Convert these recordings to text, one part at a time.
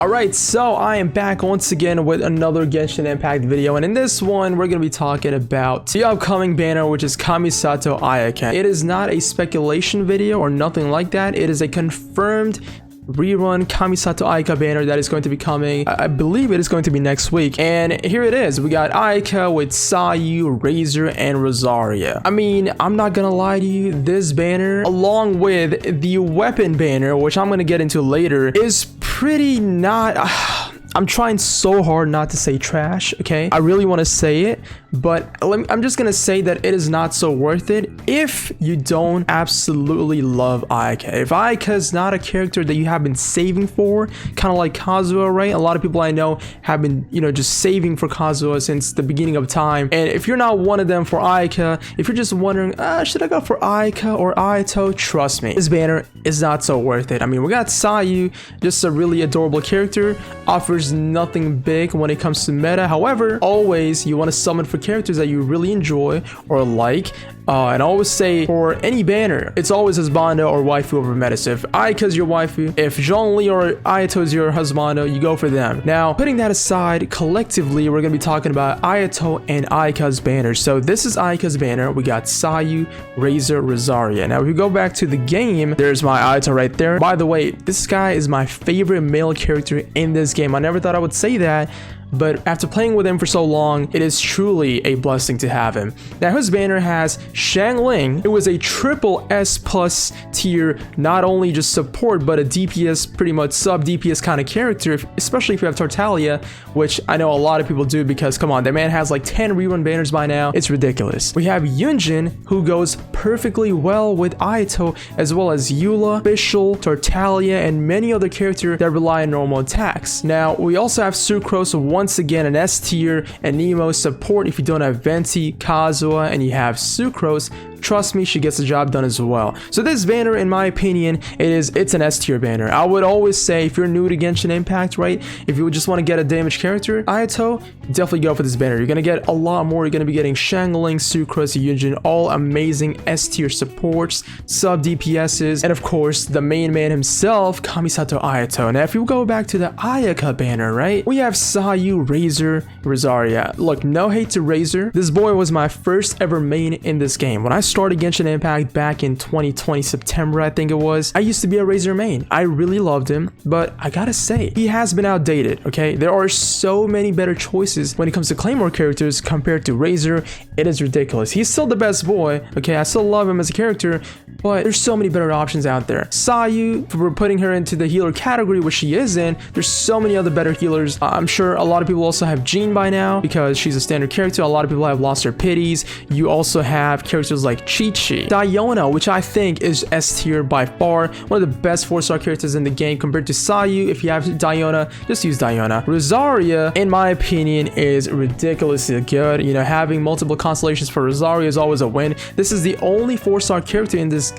Alright, so I am back once again with another Genshin Impact video, and in this one we're going to be talking about the upcoming banner, which is Kamisato AYAKA. It is not a speculation video or nothing like that. It is a confirmed rerun Kamisato AYAKA banner that is going to be coming. I believe it is going to be next week, and here it is. We got AYAKA with Sayu, Razor, and Rosaria. I mean, I'm not gonna lie to you, this banner along with the weapon banner, which I'm gonna get into later, is pretty not I'm trying so hard not to say trash, okay? I really want to say it, but I'm just gonna say that it is not so worth it if you don't absolutely love AYAKA. If AYAKA is not a character that you have been saving for, kind of like Kazuha, right? A lot of people I know have been, just saving for Kazuha since the beginning of time. And if you're not one of them for AYAKA, if you're just wondering, should I go for AYAKA or AYATO? Trust me, this banner is not so worth it. I mean, we got Sayu, just a really adorable character, offers nothing big when it comes to meta. However, always you want to summon for characters that you really enjoy or like. And I always say for any banner, it's always husbando or waifu over meta. So if AYAKA's your waifu, if Zhongli or AYATO is your husbando, you go for them. Now, putting that aside, collectively, we're going to be talking about AYATO and AYAKA's banners. So this is AYAKA's banner. We got Sayu, Razor, Rosaria. Now, if we go back to the game, there's my AYATO right there. By the way, this guy is my favorite male character in this game. I never thought I would say that, but after playing with him for so long, it is truly a blessing to have him. Now, his banner has Xiangling. It was a triple S plus tier, not only just support, but a DPS, pretty much sub DPS kind of character, especially if you have Tartaglia, which I know a lot of people do because, come on, that man has like 10 rerun banners by now. It's ridiculous. We have Yunjin, who goes perfectly well with AYATO, as well as Eula, Fischl, Tartaglia, and many other characters that rely on normal attacks. Now, we also have Sucrose, once again an S tier, and Nemo support if you don't have Venti, Kazuha, and you have Sucrose. Trust me, she gets the job done as well. So this banner, in my opinion, it's an S tier banner. I would always say if you're new to Genshin Impact, right? If you just want to get a damaged character, AYATO, definitely go for this banner. You're gonna get a lot more. You're gonna be getting Xiangling, Sucrose, Yunjin, all amazing S tier supports, sub DPSs, and of course the main man himself, Kamisato AYATO. Now, if you go back to the AYAKA banner, right? We have Sayu, Razor, Rosaria. Look, no hate to Razor. This boy was my first ever main in this game. When I started Genshin Impact back in 2020 September, I think it was, I used to be a Razor main. I really loved him, but I gotta say, he has been outdated, okay? There are so many better choices when it comes to Claymore characters compared to Razor. It is ridiculous. He's still the best boy, okay? I still love him as a character, but there's so many better options out there. Sayu, if we're putting her into the healer category, which she is in, there's so many other better healers. I'm sure a lot of people also have Jean by now because she's a standard character. A lot of people have lost their pities. You also have characters like Chi-Chi, Diona, which I think is S tier by far, one of the best 4-star characters in the game compared to Sayu. If you have Diona, just use Diona. Rosaria, in my opinion, is ridiculously good. Having multiple constellations for Rosaria is always a win. This is the only 4-star character in this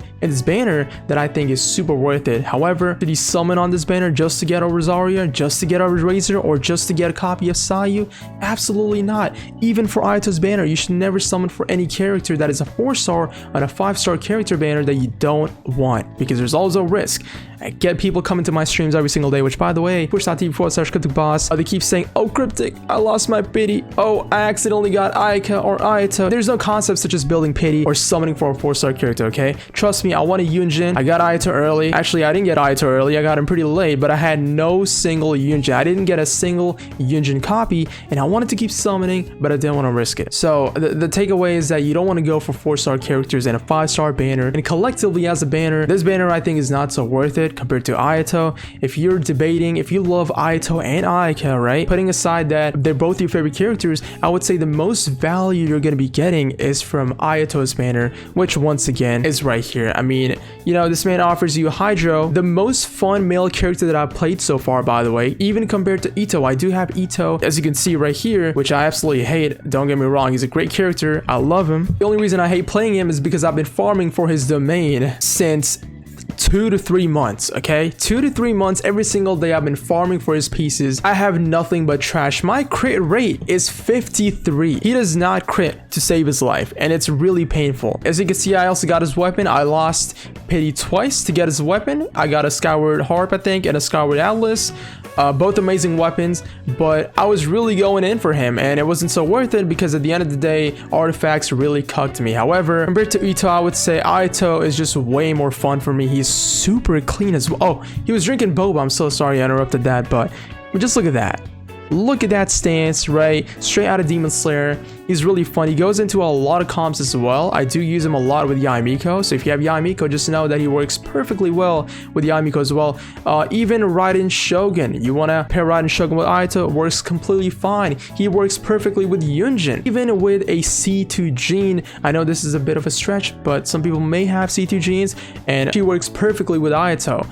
banner that I think is super worth it. However, did you summon on this banner just to get a Rosaria, just to get a Razor, or just to get a copy of Sayu? Absolutely not. Even for AYATO's banner, you should never summon for any character that is a 4-star on a 5-star character banner that you don't want, because there's always a risk. I get people coming to my streams every single day, which, by the way, twitch.tv/crypticboss. They keep saying, oh, Cryptic, I lost my pity. Oh, I accidentally got AYAKA or AYATO. There's no concept such as building pity or summoning for a 4-star character, okay? Trust me, I wanted Yunjin. I got AYATO early. Actually, I didn't get AYATO early. I got him pretty late, but I had no single Yunjin. I didn't get a single Yunjin copy, and I wanted to keep summoning, but I didn't want to risk it. So the takeaway is that you don't want to go for 4-star characters in a 5-star banner, and collectively as a banner, this banner I think is not so worth it compared to AYATO. If you're debating, if you love AYATO and AYAKA, right, putting aside that they're both your favorite characters, I would say the most value you're going to be getting is from AYATO's banner, which once again is right here. I mean, this man offers you Hydro, the most fun male character that I've played so far, by the way, even compared to Ito. I do have Ito, as you can see right here, which I absolutely hate. Don't get me wrong, he's a great character. I love him. The only reason I hate playing him is because I've been farming for his domain since 2 to 3 months, okay? 2 to 3 months, every single day I've been farming for his pieces. I have nothing but trash. My crit rate is 53. He does not crit to save his life, and it's really painful. As you can see, I also got his weapon. I lost pity twice to get his weapon. I got a Skyward Harp, I think, and a Skyward Atlas. Both amazing weapons, but I was really going in for him, and it wasn't so worth it because at the end of the day, artifacts really cucked me. However, compared to Ito, I would say AYATO is just way more fun for me. He's super clean as well. Oh, he was drinking boba. I'm so sorry I interrupted that, but just look at that. Look at that stance, right? Straight out of Demon Slayer. He's really fun. He goes into a lot of comps as well. I do use him a lot with Yaimiko. So if you have Yaimiko, just know that he works perfectly well with Yaimiko as well. Even Raiden Shogun. You want to pair Raiden Shogun with AYATO, it works completely fine. He works perfectly with Yunjin. Even with a C2 gene. I know this is a bit of a stretch, but some people may have C2 genes, and she works perfectly with AYATO.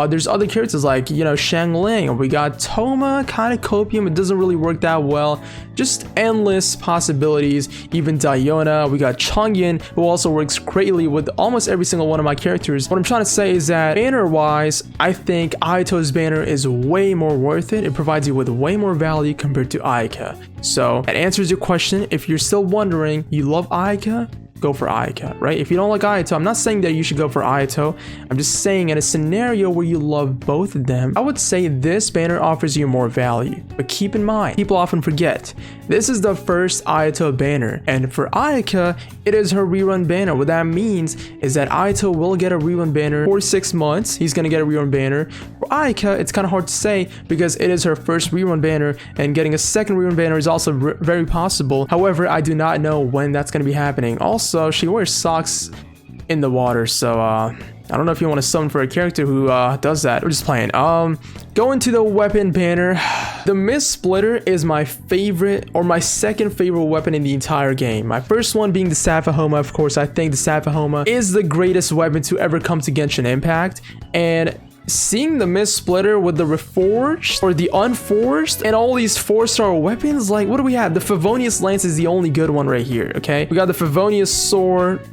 There's other characters like, you know, Shangling. We got Toma, kind of copium. It doesn't really work that well. Just endless possibilities. Even Diona. We got Changyin, who also works greatly with almost every single one of my characters. What I'm trying to say is that banner-wise, I think AYATO's banner is way more worth it. It provides you with way more value compared to AYAKA. So that answers your question. If you're still wondering, you love AYAKA, go for AYAKA, right? If you don't like AYATO, I'm not saying that you should go for AYATO. I'm just saying in a scenario where you love both of them, I would say this banner offers you more value. But keep in mind, people often forget, this is the first AYATO banner, and for AYAKA, it is her rerun banner. What that means is that AYATO will get a rerun banner for 6 months. He's gonna get a rerun banner. For AYAKA, it's kind of hard to say because it is her first rerun banner, and getting a second rerun banner is also very possible. However, I do not know when that's gonna be happening. Also, she wears socks in the water, so I don't know if you want to summon for a character who does that. We're just playing. Going to the weapon banner. The Mist Splitter is my favorite, or my second favorite weapon in the entire game. My first one being the Safahoma. Of course, I think the Safahoma is the greatest weapon to ever come to Genshin Impact, and seeing the Mist Splitter with the Reforged or the Unforged and all these 4-star weapons, like, what do we have? The Favonius Lance is the only good one right here, okay? We got the Favonius Sword.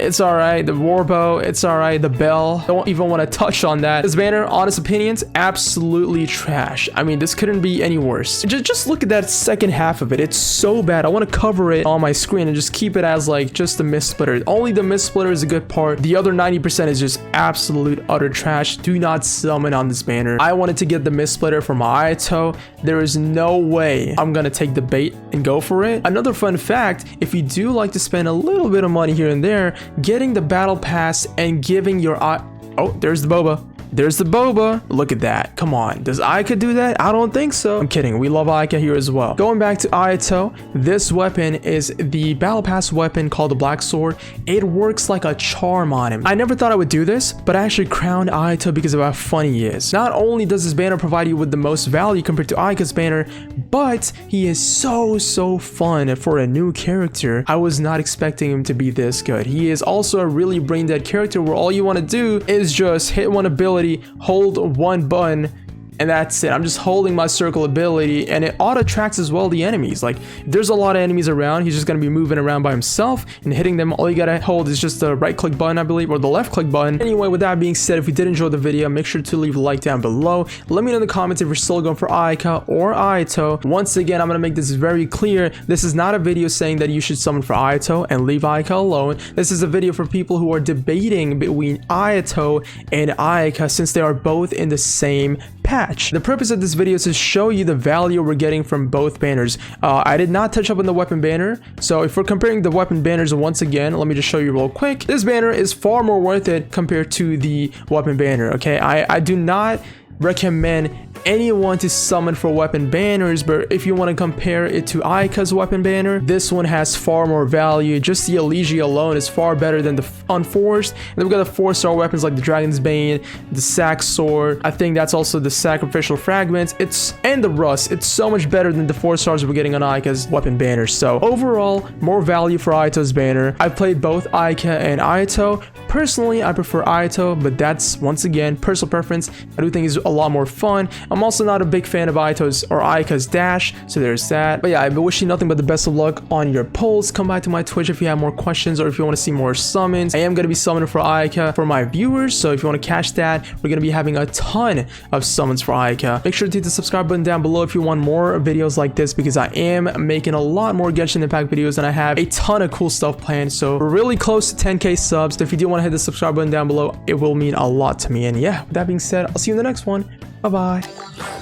It's alright. The Warbow, it's alright. The Bell, don't even want to touch on that. This banner, honest opinions, absolutely trash. I mean, this couldn't be any worse. Just look at that second half of it. It's so bad. I want to cover it on my screen and just keep it as like just the Mist Splitter. Only the Mist Splitter is a good part. The other 90% is just absolute utter trash. Do not summon on this banner. I wanted to get the Mist Splitter from AYATO. There is no way I'm gonna take the bait and go for it. Another fun fact, if you do like to spend a little bit of money here and there, getting the battle pass and giving your oh, there's the boba. There's the boba. Look at that. Come on. Does AYAKA do that? I don't think so. I'm kidding. We love AYAKA here as well. Going back to AYATO, this weapon is the battle pass weapon called the Black Sword. It works like a charm on him. I never thought I would do this, but I actually crowned AYATO because of how funny he is. Not only does this banner provide you with the most value compared to AYAKA's banner, but he is so fun for a new character. I was not expecting him to be this good. He is also a really brain dead character where all you want to do is just hit one ability, hold one button, and that's it. I'm just holding my circle ability, and it auto tracks as well the enemies. Like, if there's a lot of enemies around, he's just gonna be moving around by himself and hitting them. All you gotta hold is just the right click button, I believe, or the left click button. Anyway, with that being said, if you did enjoy the video, make sure to leave a like down below. Let me know in the comments if you're still going for AYAKA or AYATO. Once again, I'm gonna make this very clear. This is not a video saying that you should summon for AYATO and leave AYAKA alone. This is a video for people who are debating between AYATO and AYAKA, since they are both in the same patch. The purpose of this video is to show you the value we're getting from both banners. I did not touch up on the weapon banner, so if we're comparing the weapon banners once again, let me just show you real quick. This banner is far more worth it compared to the weapon banner, okay? I do not recommend anyone to summon for weapon banners, but if you want to compare it to AYAKA's weapon banner, this one has far more value. Just the Elegia alone is far better than the Unforged. And then we got the 4-star weapons like the Dragon's Bane, the Sack Sword. I think that's also the Sacrificial Fragments. And the Rust. It's so much better than the 4 stars we're getting on AYAKA's weapon banner. So overall, more value for AYATO's banner. I've played both AYAKA and AYATO. Personally, I prefer AYATO, but that's once again personal preference. I do think it's a lot more fun. I'm also not a big fan of AYATO's or AYAKA's dash, so there's that. But yeah, I've been wishing nothing but the best of luck on your polls. Come back to my Twitch if you have more questions or if you want to see more summons. I am going to be summoning for AYAKA for my viewers, so if you want to catch that, we're going to be having a ton of summons for AYAKA. Make sure to hit the subscribe button down below if you want more videos like this, because I am making a lot more Genshin Impact videos and I have a ton of cool stuff planned. So we're really close to 10k subs. So if you do want to hit the subscribe button down below, it will mean a lot to me. And yeah, with that being said, I'll see you in the next one. Bye bye.